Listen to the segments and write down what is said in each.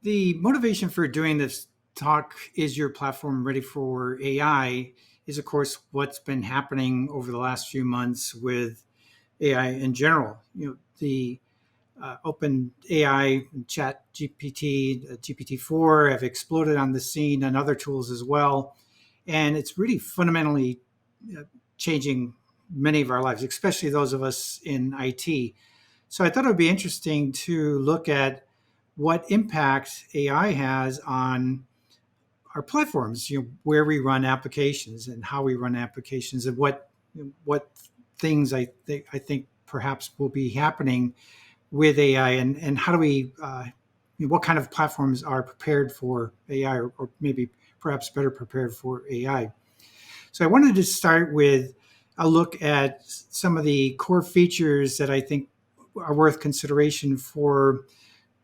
The motivation for doing this talk, Is Your Platform Ready for AI, is of course what's been happening over the last few months with AI in general. The open AI, Chat GPT, GPT-4 have exploded on the scene, and other tools as well. And it's really fundamentally uh, changing many of our lives, especially those of us in IT. So I thought it would be interesting to look at what impact AI has on our platforms, where we run applications and how we run applications, and what things I think perhaps will be happening with AI, and how do we what kind of platforms are prepared for AI, or maybe perhaps better prepared for AI. So I wanted to start with a look at some of the core features that I think are worth consideration for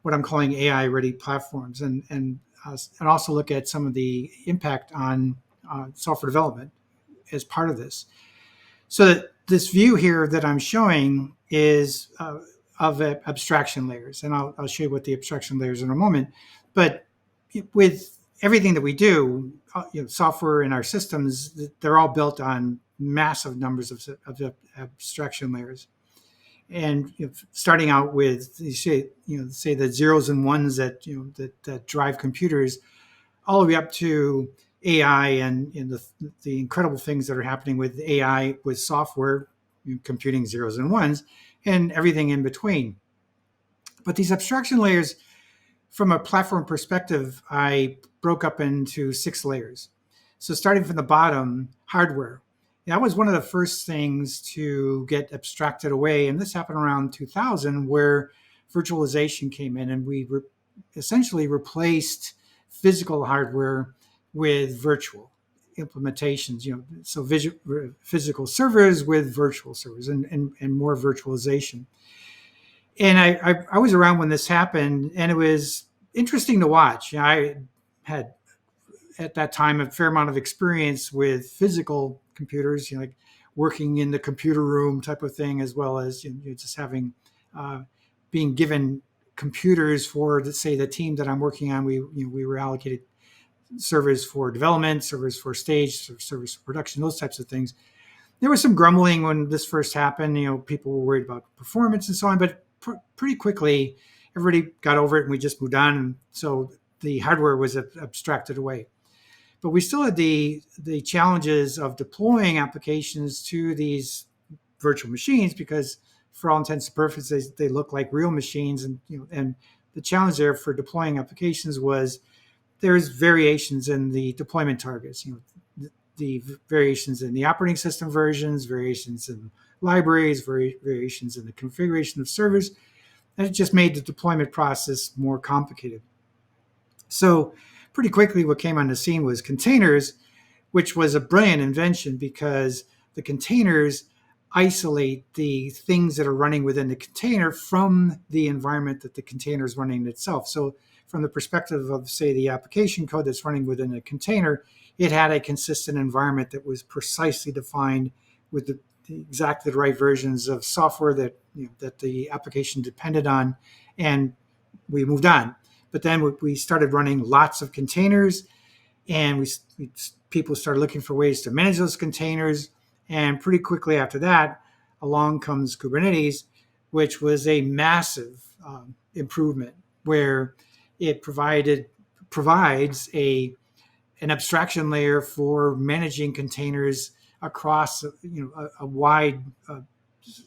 what I'm calling AI ready platforms, and also look at some of the impact on software development as part of this. So that this view here that I'm showing is of abstraction layers, and I'll show you what the abstraction layers are in a moment. But with everything that we do, software and our systems, they're all built on massive numbers of abstraction layers. And starting out with say the zeros and ones that drive computers, all the way up to AI and the incredible things that are happening with AI, with software, computing zeros and ones, and everything in between. But these abstraction layers, from a platform perspective, I broke up into 6 layers. So starting from the bottom, hardware. That was one of the first things to get abstracted away. And this happened around 2000, where virtualization came in, and we essentially replaced physical hardware with virtual implementations. So physical servers with virtual servers, and more virtualization. And I was around when this happened, and it was interesting to watch. I had at that time a fair amount of experience with physical computers, like working in the computer room type of thing, as well as just having being given computers for, let's say, the team that I'm working on. We were allocated servers for development, servers for stage, servers for production, those types of things. There was some grumbling when this first happened. People were worried about performance and so on, but pretty quickly everybody got over it, and we just moved on. And so the hardware was abstracted away. But we still had the challenges of deploying applications to these virtual machines, because for all intents and purposes they look like real machines. And the challenge there for deploying applications was there's variations in the deployment targets. The variations in the operating system versions, variations in libraries, variations in the configuration of servers, and it just made the deployment process more complicated. So pretty quickly what came on the scene was containers, which was a brilliant invention, because the containers isolate the things that are running within the container from the environment that the container is running itself. So from the perspective of, say, the application code that's running within a container, it had a consistent environment that was precisely defined with exactly the right versions of software that the application depended on, and we moved on. But then we started running lots of containers, and people started looking for ways to manage those containers. And pretty quickly after that, along comes Kubernetes, which was a massive improvement, where it provides an abstraction layer for managing containers across a wide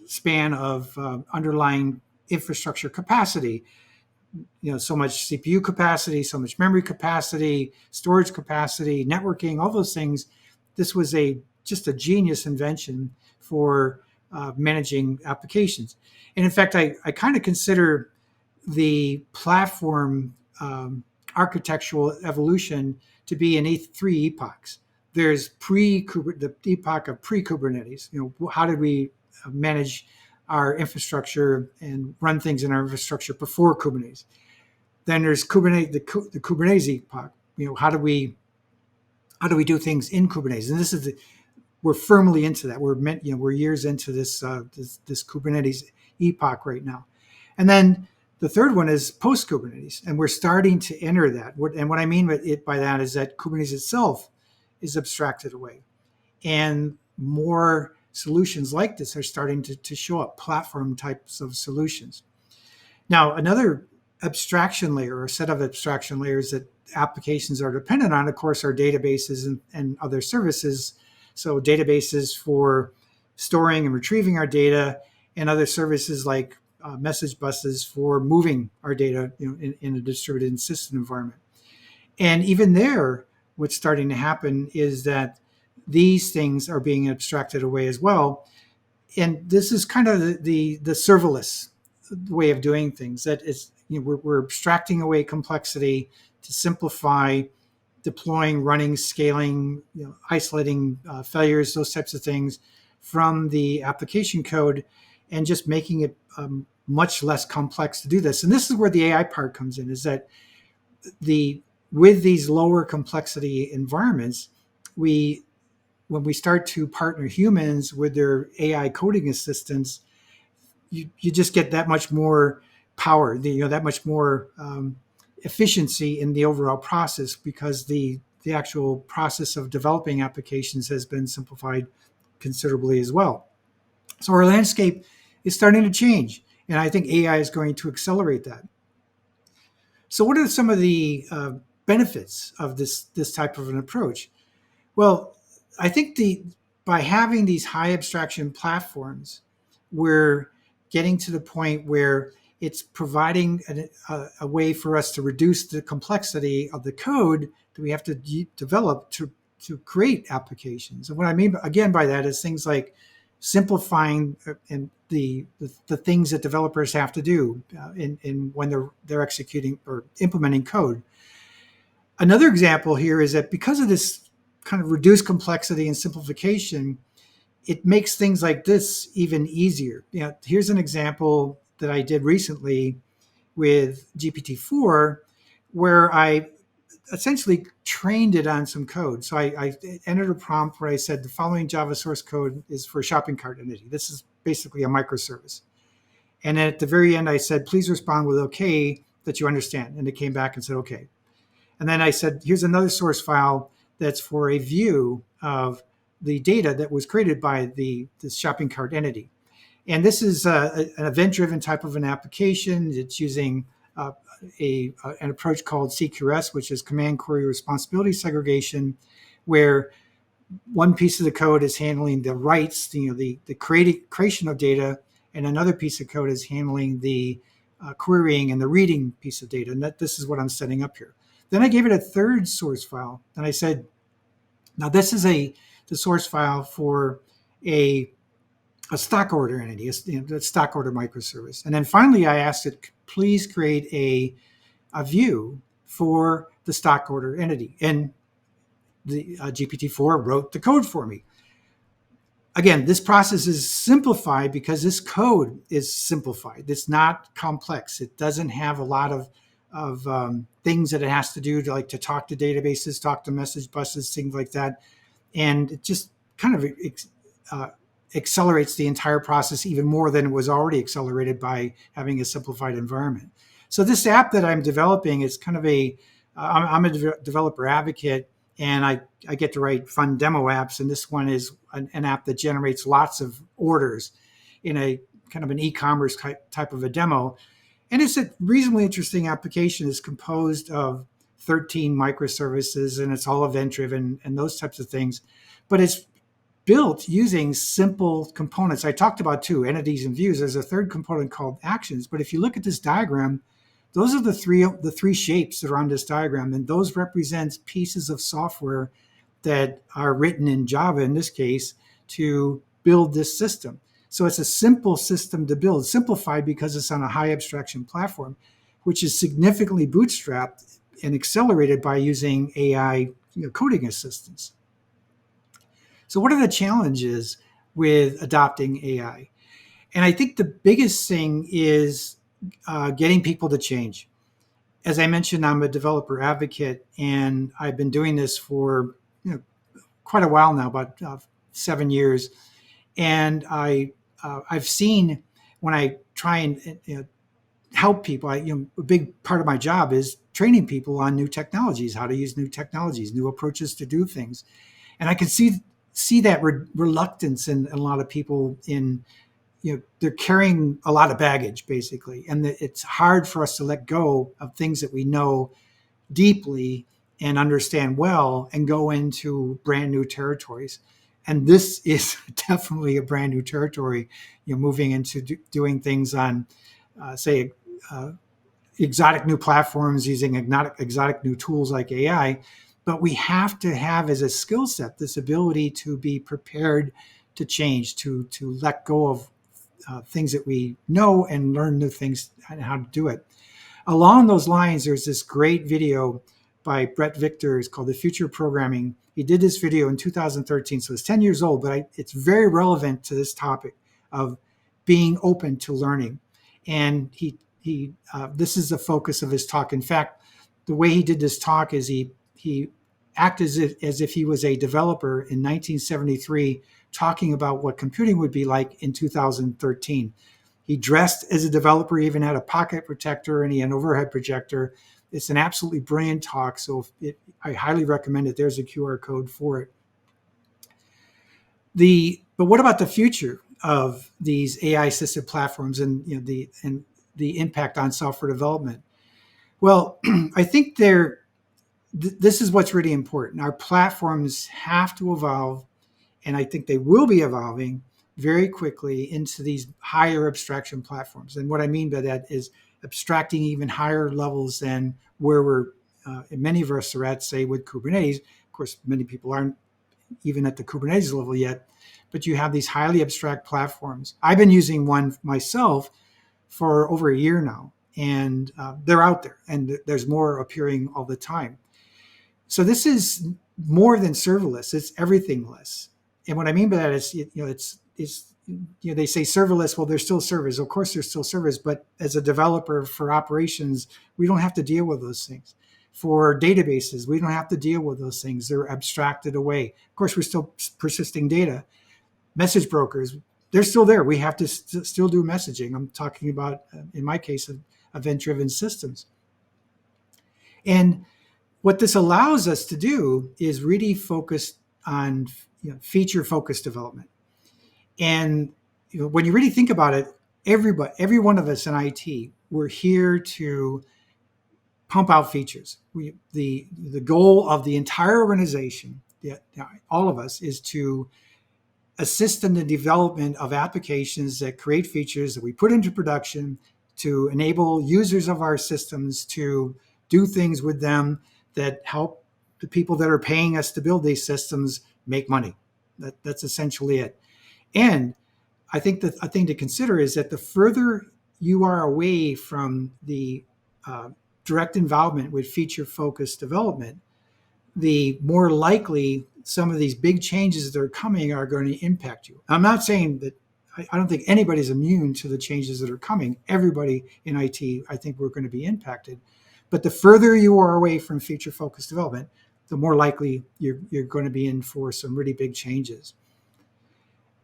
span of underlying infrastructure capacity. So much CPU capacity, so much memory capacity, storage capacity, networking, all those things. This was just a genius invention for managing applications. And in fact, I kind of consider the platform architectural evolution to be in 3 epochs. There's the epoch of pre-Kubernetes. How did we manage our infrastructure and run things in our infrastructure before Kubernetes? Then there's Kubernetes, the Kubernetes epoch. How do we do things in Kubernetes? And we're firmly into that. We're years into this Kubernetes epoch right now. And then The third one is Post-Kubernetes, and we're starting to enter that. And what I mean by that is that Kubernetes itself is abstracted away. And more solutions like this are starting to show up, platform types of solutions. Now, another abstraction layer or set of abstraction layers that applications are dependent on, of course, are databases and other services. So databases for storing and retrieving our data, and other services like message buses for moving our data in a distributed system environment. And even there, what's starting to happen is that these things are being abstracted away as well. And this is kind of the serverless way of doing things. That is, we're abstracting away complexity to simplify deploying, running, scaling, isolating failures, those types of things from the application code, and just making it much less complex to do this. And this is where the AI part comes in, is that with these lower complexity environments, when we start to partner humans with their AI coding assistants, you just get that much more power, that much more efficiency in the overall process, because the actual process of developing applications has been simplified considerably as well. So our landscape is starting to change, and I think AI is going to accelerate that. So what are some of the benefits of this type of an approach? Well, I think by having these high abstraction platforms, we're getting to the point where it's providing a way for us to reduce the complexity of the code that we have to develop to create applications. And what I mean again by that is things like simplifying and the things that developers have to do in when they're executing or implementing code. Another example here is that because of this kind of reduced complexity and simplification, it makes things like this even easier. Here's an example that I did recently with GPT-4, where I essentially trained it on some code. So I entered a prompt where I said the following Java source code is for a shopping cart entity. This is basically a microservice. And then at the very end, I said, please respond with OK that you understand. And it came back and said, OK. And then I said, here's another source file that's for a view of the data that was created by the shopping cart entity. And this is an event-driven type of an application. It's using an approach called CQRS, which is Command Query Responsibility Segregation, where one piece of the code is handling the writes, the creation of data, and another piece of code is handling the querying and the reading piece of data. And this is what I'm setting up here. Then I gave it a third source file, and I said, now this is the source file for a stock order entity, a stock order microservice. And then finally, I asked it, please create a view for the stock order entity. And the GPT-4 wrote the code for me. Again, this process is simplified because this code is simplified. It's not complex. It doesn't have a lot of things that it has to do to talk to databases, talk to message buses, things like that. And it just kind of accelerates the entire process even more than it was already accelerated by having a simplified environment. So this app that I'm developing is kind of I'm a developer advocate, and I get to write fun demo apps. And this one is an app that generates lots of orders in a kind of an e-commerce type of a demo. And it's a reasonably interesting application. It's composed of 13 microservices, and it's all event-driven and those types of things. But it's built using simple components. I talked about two, entities and views. There's a third component called actions. But if you look at this diagram, those are the three shapes that are on this diagram, and those represent pieces of software that are written in Java, in this case, to build this system. So it's a simple system to build, simplified because it's on a high abstraction platform, which is significantly bootstrapped and accelerated by using AI coding assistance. So what are the challenges with adopting AI? And I think the biggest thing is getting people to change. As I mentioned, I'm a developer advocate, and I've been doing this for quite a while now, about 7 years. And I've seen when I try and help people. A big part of my job is training people on new technologies, how to use new technologies, new approaches to do things. And I can see that reluctance in a lot of people. They're carrying a lot of baggage, basically, and it's hard for us to let go of things that we know deeply and understand well and go into brand new territories. And this is definitely a brand new territory. Moving into doing things on, say, exotic new platforms using exotic new tools like AI. But we have to have as a skill set this ability to be prepared to change, to let go of things that we know and learn new things and how to do it. Along those lines, there's this great video by Brett Victor. It's called The Future of Programming. He did this video in 2013, so it's 10 years old, but it's very relevant to this topic of being open to learning. And he this is the focus of his talk. In fact, the way he did this talk is he acted as if he was a developer in 1973, talking about what computing would be like in 2013. He dressed as a developer, even had a pocket protector, and he had an overhead projector. It's an absolutely brilliant talk, so I highly recommend it. There's a QR code for it. But what about the future of these AI-assisted platforms and the impact on software development? Well, I think this is what's really important. Our platforms have to evolve, and I think they will be evolving very quickly into these higher abstraction platforms. And what I mean by that is abstracting even higher levels than where many of us are at, say, with Kubernetes. Of course, many people aren't even at the Kubernetes level yet, but you have these highly abstract platforms. I've been using one myself for over a year now, and they're out there, and there's more appearing all the time. So this is more than serverless; it's everythingless. And what I mean by that is, they say serverless. Well, there's still servers. Of course, there's still servers, but as a developer for operations, we don't have to deal with those things. For databases, we don't have to deal with those things. They're abstracted away. Of course, we're still persisting data. Message brokers, they're still there. We have to still do messaging. I'm talking about, in my case, event-driven systems. And what this allows us to do is really focus on feature-focused development. And when you really think about it, every one of us in IT, we're here to pump out features. The goal of the entire organization, all of us, is to assist in the development of applications that create features that we put into production to enable users of our systems to do things with them that help the people that are paying us to build these systems make money. That's essentially it. And I think that a thing to consider is that the further you are away from the direct involvement with feature-focused development, the more likely some of these big changes that are coming are going to impact you. I'm not saying that I don't think anybody's immune to the changes that are coming. Everybody in IT, I think we're going to be impacted. But the further you are away from feature-focused development, the more likely you're going to be in for some really big changes.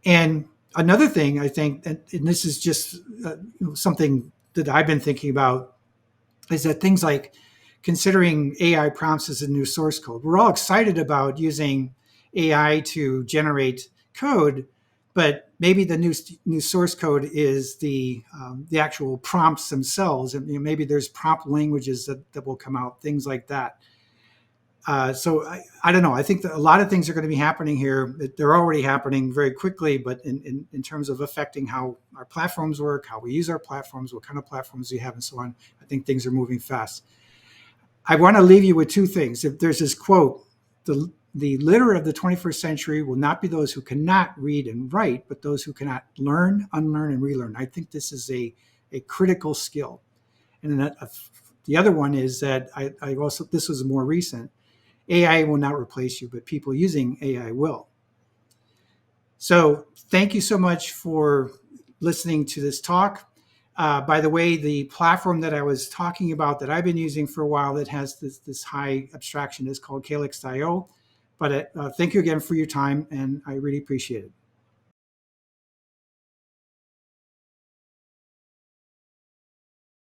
And another thing I think, and this is just something that I've been thinking about, is that things like considering AI prompts as a new source code. We're all excited about using AI to generate code, but maybe the new source code is the actual prompts themselves, and maybe there's prompt languages that will come out, things like that. So I don't know. I think that a lot of things are going to be happening here. They're already happening very quickly, but in terms of affecting how our platforms work, how we use our platforms, what kind of platforms we have, and so on, I think things are moving fast. I want to leave you with two things. If there's this quote, the literate of the 21st century will not be those who cannot read and write, but those who cannot learn, unlearn, and relearn. I think this is a critical skill. And then the other one is that I also, this was more recent, AI will not replace you, but people using AI will. So thank you so much for listening to this talk. By the way, the platform that I was talking about that I've been using for a while that has this high abstraction is called Calyx.io. But thank you again for your time, and I really appreciate it.